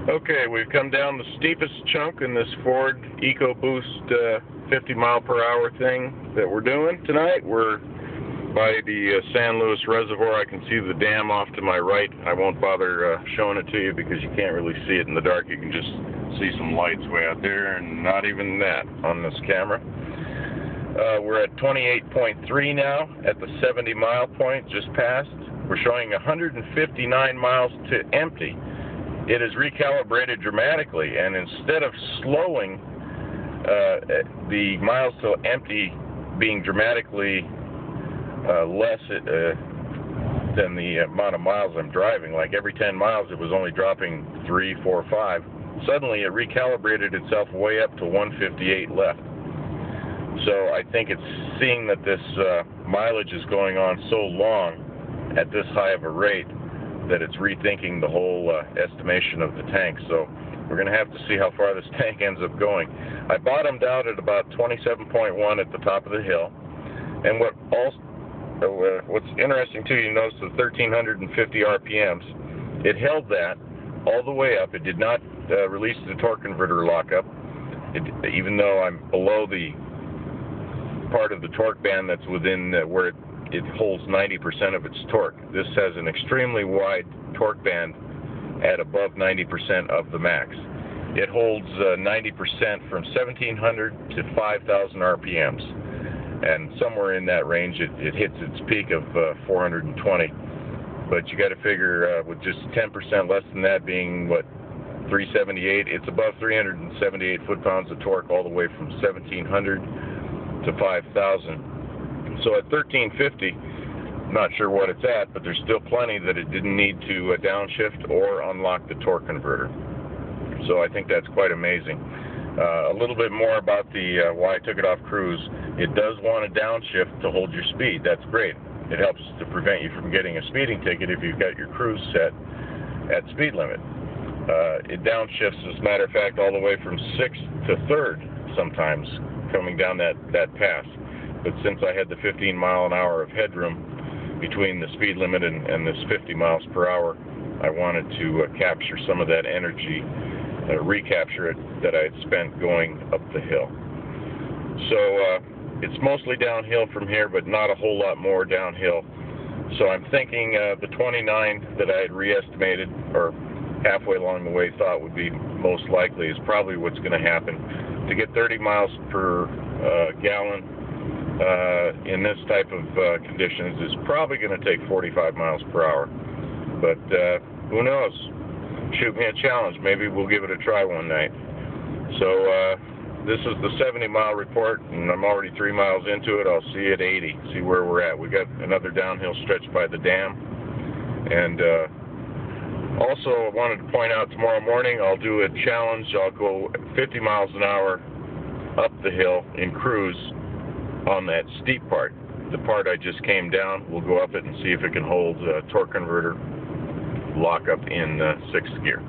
Okay, we've come down the steepest chunk in this Ford EcoBoost 50 mile per hour thing that we're doing tonight. We're by the San Luis Reservoir. I can see the dam off to my right. I won't bother showing it to you because you can't really see it in the dark. You can just see some lights way out there, and not even that on this camera. We're at 28.3 now at the 70 mile point just passed. We're showing 159 miles to empty. It is recalibrated dramatically, and instead of slowing the miles to empty being dramatically less than the amount of miles I'm driving, like every 10 miles it was only dropping 3, 4, 5, suddenly it recalibrated itself way up to 158 left. So I think it's seeing that this mileage is going on so long at this high of a rate that it's rethinking the whole estimation of the tank. So we're going to have to see how far this tank ends up going. I bottomed out at about 27.1 at the top of the hill. And what's interesting too, you notice the 1350 RPMs. It held that all the way up. It did not release the torque converter lockup, even though I'm below the part of the torque band that's within where it holds 90% of its torque. This has an extremely wide torque band at above 90% of the max. It holds 90% from 1700 to 5000 RPMs, and somewhere in that range it hits its peak of 420. But you got to figure with just 10% less than that being what, 378, it's above 378 foot-pounds of torque all the way from 1700 to 5000. So at 1350, not sure what it's at, but there's still plenty that it didn't need to downshift or unlock the torque converter. So I think that's quite amazing. A little bit more about the why I took it off cruise. It does want to downshift to hold your speed. That's great. It helps to prevent you from getting a speeding ticket if you've got your cruise set at speed limit. It downshifts, as a matter of fact, all the way from 6th to 3rd sometimes coming down that pass. But since I had the 15 mile an hour of headroom between the speed limit and this 50 miles per hour, I wanted to capture some of that energy, recapture it that I had spent going up the hill. So it's mostly downhill from here, but not a whole lot more downhill. So I'm thinking the 29 that I had re-estimated, or halfway along the way thought would be most likely, is probably what's going to happen. To get 30 miles per gallon in this type of conditions is probably going to take 45 miles per hour. But who knows? Shoot me a challenge. Maybe we'll give it a try one night. So this is the 70 mile report, and I'm already 3 miles into it. I'll see at 80, see where we're at. We got another downhill stretch by the dam. And also I wanted to point out, tomorrow morning I'll do a challenge. I'll go 50 miles an hour up the hill in cruise on that steep part. The part I just came down, we'll go up it and see if it can hold torque converter lock up in 6th gear.